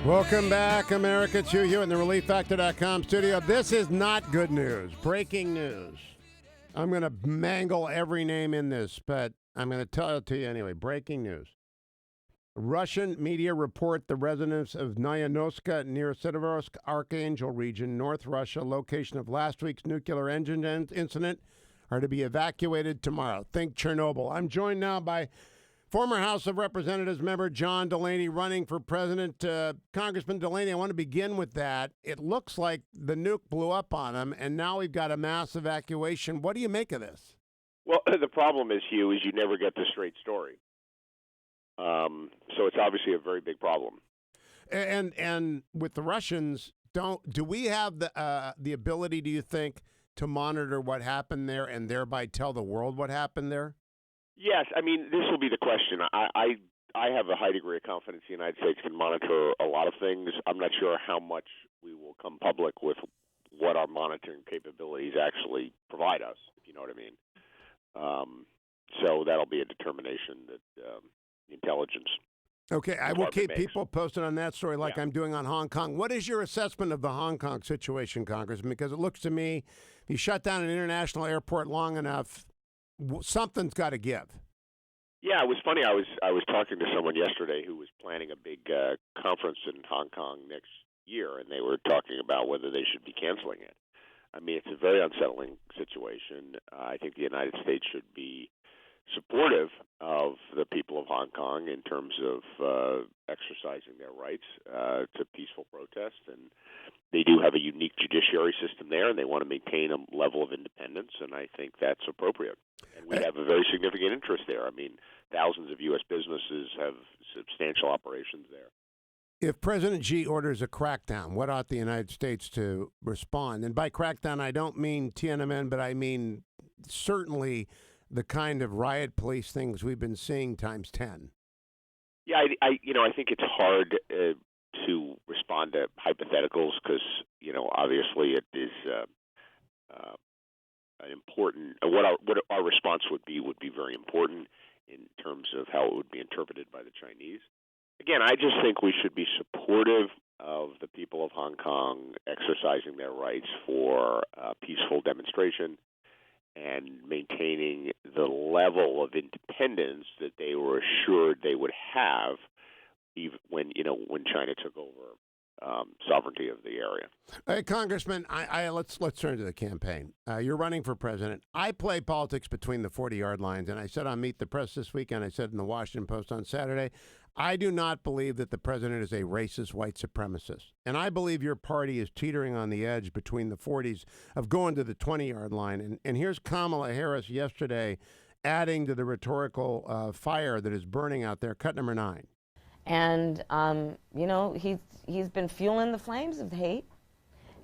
Welcome back, America. It's Hugh Hewitt in the ReliefFactor.com studio. This is not good news. Breaking news. I'm going to mangle every name in this, but I'm going to tell it to you anyway. Breaking news. Russian media report the residents of Nyanovska near Severodvinsk Archangel region, North Russia, location of last week's nuclear engine incident, are to be evacuated tomorrow. Think Chernobyl. I'm joined now by former House of Representatives member John Delaney running for president. Congressman Delaney, I want to begin with that. It looks like the nuke blew up on him, and now we've got a mass evacuation. What do you make of this? Well, the problem is, Hugh, is you never get the straight story. So it's obviously a very big problem. And with the Russians, do we have the ability, do you think, to monitor what happened there and thereby tell the world what happened there? Yes, I mean, this will be the question. I have a high degree of confidence the United States can monitor a lot of things. I'm not sure how much we will come public with what our monitoring capabilities actually provide us, if you know what I mean. So that'll be a determination that the intelligence. Okay, I will keep people posted on that story like I'm doing on Hong Kong. What is your assessment of the Hong Kong situation, Congressman? Because it looks to me, if you shut down an international airport long enough, something's got to give. Yeah, it was funny. I was talking to someone yesterday who was planning a big conference in Hong Kong next year, and they were talking about whether they should be canceling it. I mean, it's a very unsettling situation. I think the United States should be supportive of the people of Hong Kong in terms of exercising their rights to peaceful protest. And they do have a unique judiciary system there, and they want to maintain a level of independence, and I think that's appropriate. And we have a very significant interest there. I mean, thousands of U.S. businesses have substantial operations there. If President Xi orders a crackdown, what ought the United States to respond? And by crackdown, I don't mean Tiananmen, but I mean certainly the kind of riot police things we've been seeing times 10. Yeah, I think it's hard to respond to hypotheticals because, obviously it is an important. What our response would be very important in terms of how it would be interpreted by the Chinese. Again, I just think we should be supportive of the people of Hong Kong exercising their rights for peaceful demonstration and maintaining the level of independence that they were assured they would have, even when China took over sovereignty of the area. Hey, Congressman, let's turn to the campaign. You're running for president. I play politics between the 40-yard lines, and I said on Meet the Press this weekend, I said in the Washington Post on Saturday, I do not believe that the president is a racist white supremacist. And I believe your party is teetering on the edge between the 40s of going to the 20-yard line. And here's Kamala Harris yesterday adding to the rhetorical fire that is burning out there. Cut number 9. And, he's been fueling the flames of hate.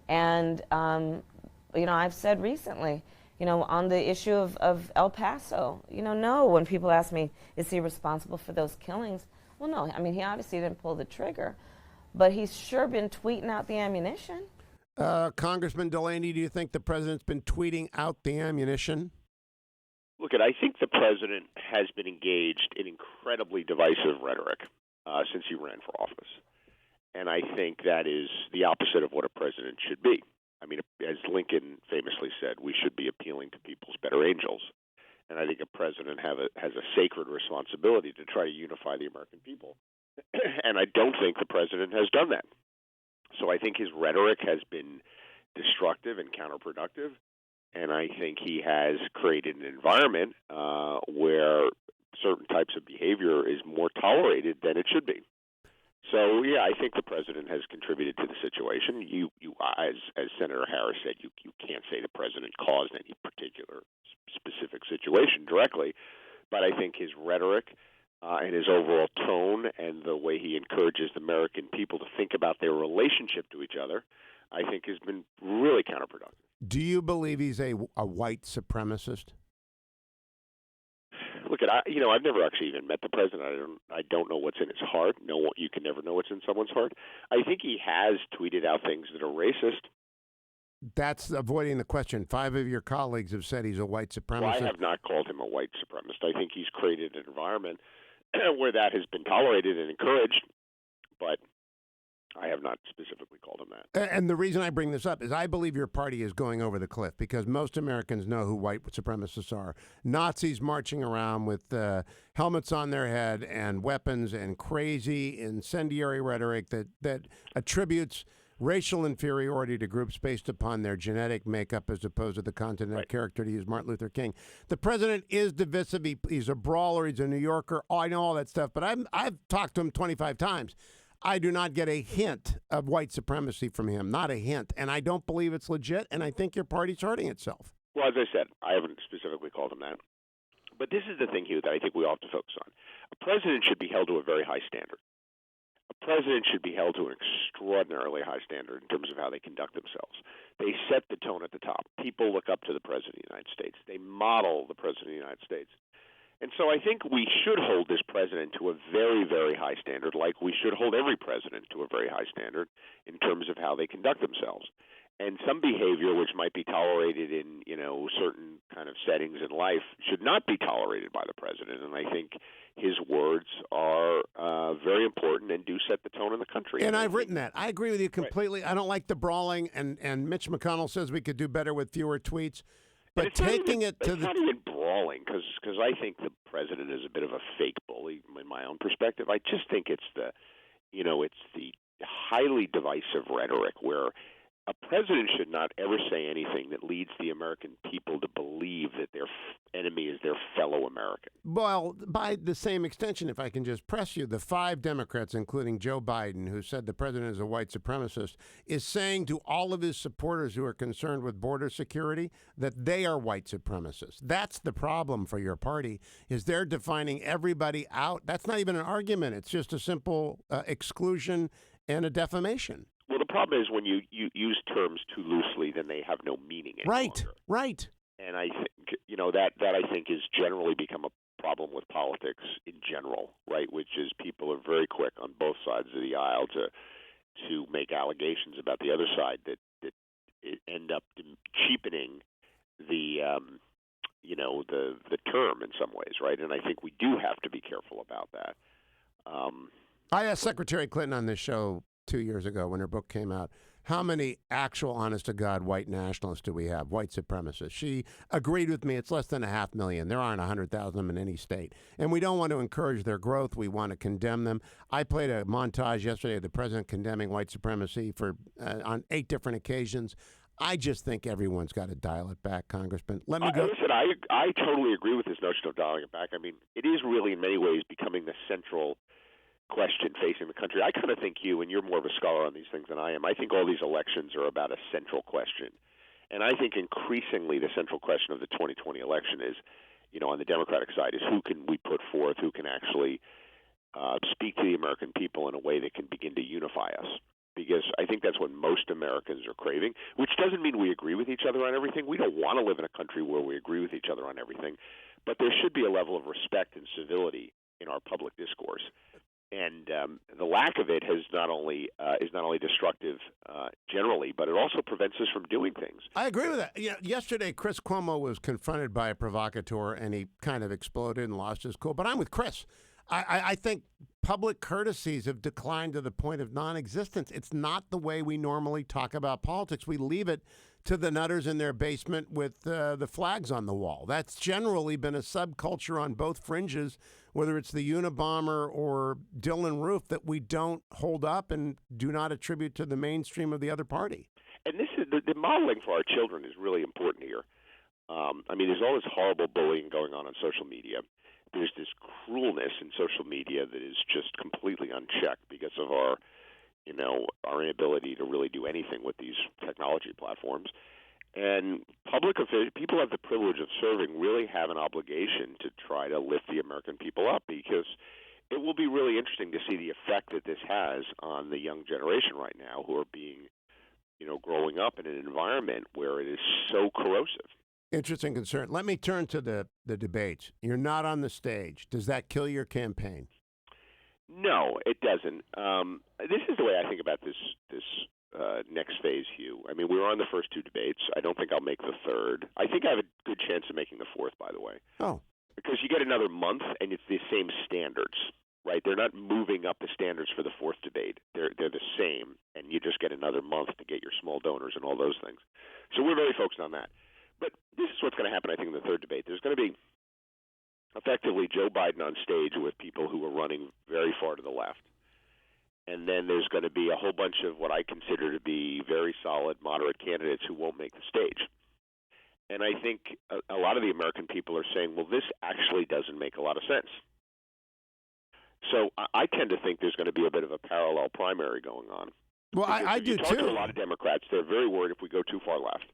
And, I've said recently, on the issue of El Paso, no, when people ask me, is he responsible for those killings? Well, no, I mean, he obviously didn't pull the trigger, but he's sure been tweeting out the ammunition. Congressman Delaney, do you think the president's been tweeting out the ammunition? Look, I think the president has been engaged in incredibly divisive rhetoric since he ran for office. And I think that is the opposite of what a president should be. I mean, as Lincoln famously said, we should be appealing to people's better angels. And I think a president has a sacred responsibility to try to unify the American people. And I don't think the president has done that. So I think his rhetoric has been destructive and counterproductive. And I think he has created an environment where certain types of behavior is more tolerated than it should be. So, yeah, I think the president has contributed to the situation. You as Senator Harris said, you can't say the president caused any particular specific situation directly, but I think his rhetoric and his overall tone and the way he encourages the American people to think about their relationship to each other, I think has been really counterproductive. Do you believe he's a white supremacist? Look, I've never actually even met the president. I don't know what's in his heart. No, you can never know what's in someone's heart. I think he has tweeted out things that are racist. That's avoiding the question. 5 of your colleagues have said he's a white supremacist. Well, I have not called him a white supremacist. I think he's created an environment where that has been tolerated and encouraged. But I have not specifically called him that. And the reason I bring this up is I believe your party is going over the cliff because most Americans know who white supremacists are. Nazis marching around with helmets on their head and weapons and crazy incendiary rhetoric that attributes racial inferiority to groups based upon their genetic makeup as opposed to the content of character, to use Martin Luther King. The president is divisive. He's a brawler. He's a New Yorker. Oh, I know all that stuff, but I've talked to him 25 times. I do not get a hint of white supremacy from him, not a hint. And I don't believe it's legit, and I think your party's hurting itself. Well, as I said, I haven't specifically called him that. But this is the thing, Hugh, that I think we all have to focus on. A president should be held to a very high standard. A president should be held to an extraordinarily high standard in terms of how they conduct themselves. They set the tone at the top. People look up to the President of the United States. They model the President of the United States. And so I think we should hold this president to a very, very high standard, like we should hold every president to a very high standard in terms of how they conduct themselves. And some behavior which might be tolerated in, certain kind of settings in life should not be tolerated by the president. And I think his words are very important and do set the tone in the country. And I've written that. I agree with you completely. Right. I don't like the brawling, and Mitch McConnell says we could do better with fewer tweets. But taking it to it's not even brawling, because I think the president is a bit of a fake bully in my own perspective. I just think it's the highly divisive rhetoric where a president should not ever say anything that leads the American people to believe that their enemy is their fellow American. Well, by the same extension, if I can just press you, the 5 Democrats, including Joe Biden, who said the president is a white supremacist, is saying to all of his supporters who are concerned with border security that they are white supremacists. That's the problem for your party, is they're defining everybody out. That's not even an argument. It's just a simple exclusion and a defamation. Well, the problem is when you use terms too loosely, then they have no meaning any longer. Right. And I think that I think has generally become a problem with politics in general, right? Which is people are very quick on both sides of the aisle to make allegations about the other side that end up cheapening the term in some ways, right? And I think we do have to be careful about that. I asked Secretary Clinton on this show 2 years ago when her book came out, how many actual, honest-to-God white nationalists do we have, white supremacists? She agreed with me. It's less than 500,000. There aren't 100,000 of them in any state. And we don't want to encourage their growth. We want to condemn them. I played a montage yesterday of the president condemning white supremacy on 8 different occasions. I just think everyone's got to dial it back, Congressman. Let me go. Listen, I totally agree with this notion of dialing it back. I mean, it is really in many ways becoming the central question facing the country. I kind of think and you're more of a scholar on these things than I am. I think all these elections are about a central question. And I think increasingly the central question of the 2020 election is, on the Democratic side, is who can we put forth, who can actually speak to the American people in a way that can begin to unify us. Because I think that's what most Americans are craving, which doesn't mean we agree with each other on everything. We don't want to live in a country where we agree with each other on everything. But there should be a level of respect and civility in our public discourse. And the lack of it is not only destructive generally, but it also prevents us from doing things. I agree with that. Yeah, yesterday, Chris Cuomo was confronted by a provocateur, and he kind of exploded and lost his cool. But I'm with Chris. I think public courtesies have declined to the point of non-existence. It's not the way we normally talk about politics. We leave it to the nutters in their basement with the flags on the wall. That's generally been a subculture on both fringes, whether it's the Unabomber or Dylan Roof, that we don't hold up and do not attribute to the mainstream of the other party. And this is the modeling for our children is really important here. There's all this horrible bullying going on social media. There's this cruelness in social media that is just completely unchecked because of our inability to really do anything with these technology platforms. And public officials, people have the privilege of serving, really have an obligation to try to lift the American people up, because it will be really interesting to see the effect that this has on the young generation right now who are being, growing up in an environment where it is so corrosive. Interesting concern. Let me turn to the debates. You're not on the stage. Does that kill your campaign? No, it doesn't. This is the way I think about this next phase, Hugh. We were on the first 2 debates. I don't think I'll make the third. I think I have a good chance of making the fourth, by the way. Oh. Because you get another month, and it's the same standards. right? They're not moving up the standards for the fourth debate. They're the same, and you just get another month to get your small donors and all those things. So we're very focused on that. But this is what's going to happen, I think, in the third debate. There's going to be effectively Joe Biden on stage with people who are running very far to the left. And then there's going to be a whole bunch of what I consider to be very solid, moderate candidates who won't make the stage. And I think a lot of the American people are saying, well, this actually doesn't make a lot of sense. So I tend to think there's going to be a bit of a parallel primary going on. Well, I do, too. Talk to a lot of Democrats. They're very worried if we go too far left.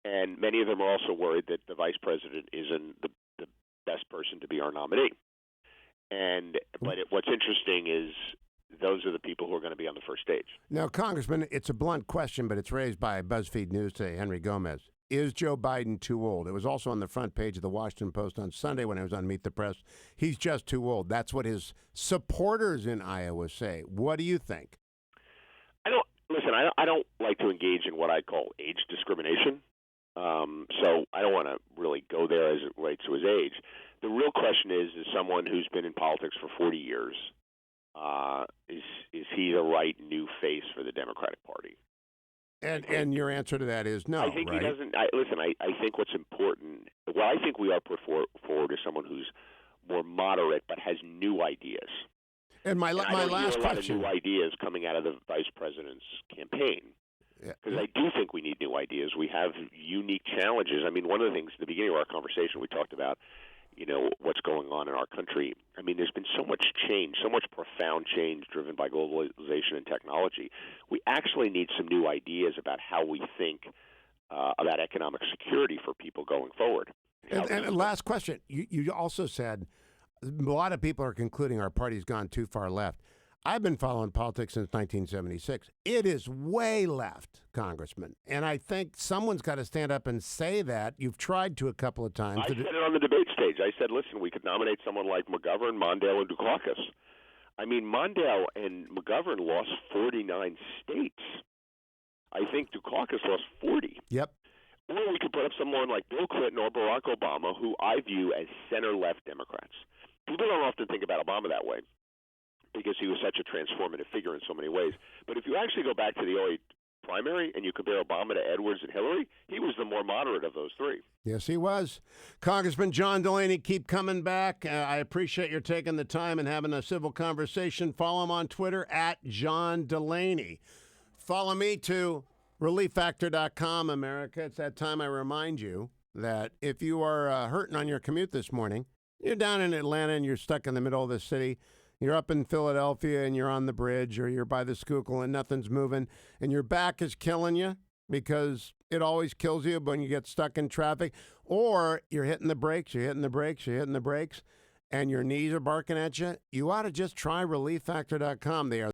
And many of them are also worried that the vice president isn't the best person to be our nominee. But what's interesting is those are the people who are going to be on the first stage. Now, Congressman, it's a blunt question, but it's raised by BuzzFeed News today, Henry Gomez. Is Joe Biden too old? It was also on the front page of the Washington Post on Sunday when I was on Meet the Press. He's just too old. That's what his supporters in Iowa say. What do you think? I don't like to engage in what I call age discrimination. So I don't want to really go there as it relates to his age. The real question is someone who's been in politics for 40 years, is he the right new face for the Democratic Party? And your answer to that is no, I think right? He doesn't. I think what's important, what I think we are put forward is someone who's more moderate but has new ideas. And my last question. question. A lot of new ideas coming out of the vice president's campaign. Because I do think we need new ideas. We have unique challenges. I mean, one of the things at the beginning of our conversation we talked about, what's going on in our country. I mean, there's been so much change, so much profound change driven by globalization and technology. We actually need some new ideas about how we think about economic security for people going forward. And last question. You also said a lot of people are concluding our party's gone too far left. I've been following politics since 1976. It is way left, Congressman. And I think someone's got to stand up and say that. You've tried to a couple of times. I said it on the debate stage. I said, listen, we could nominate someone like McGovern, Mondale, and Dukakis. I mean, Mondale and McGovern lost 49 states. I think Dukakis lost 40. Yep. Or we could put up someone like Bill Clinton or Barack Obama, who I view as center-left Democrats. People don't often think about Obama that way, because he was such a transformative figure in so many ways. But if you actually go back to the 08 primary and you compare Obama to Edwards and Hillary, he was the more moderate of those three. Yes, he was. Congressman John Delaney, keep coming back. I appreciate your taking the time and having a civil conversation. Follow him on Twitter at John Delaney. Follow me to ReliefFactor.com, America. It's that time I remind you that if you are hurting on your commute this morning, you're down in Atlanta and you're stuck in the middle of the city, you're up in Philadelphia and you're on the bridge, or you're by the Schuylkill and nothing's moving, and your back is killing you because it always kills you when you get stuck in traffic, or you're hitting the brakes, and your knees are barking at you, you ought to just try ReliefFactor.com. They are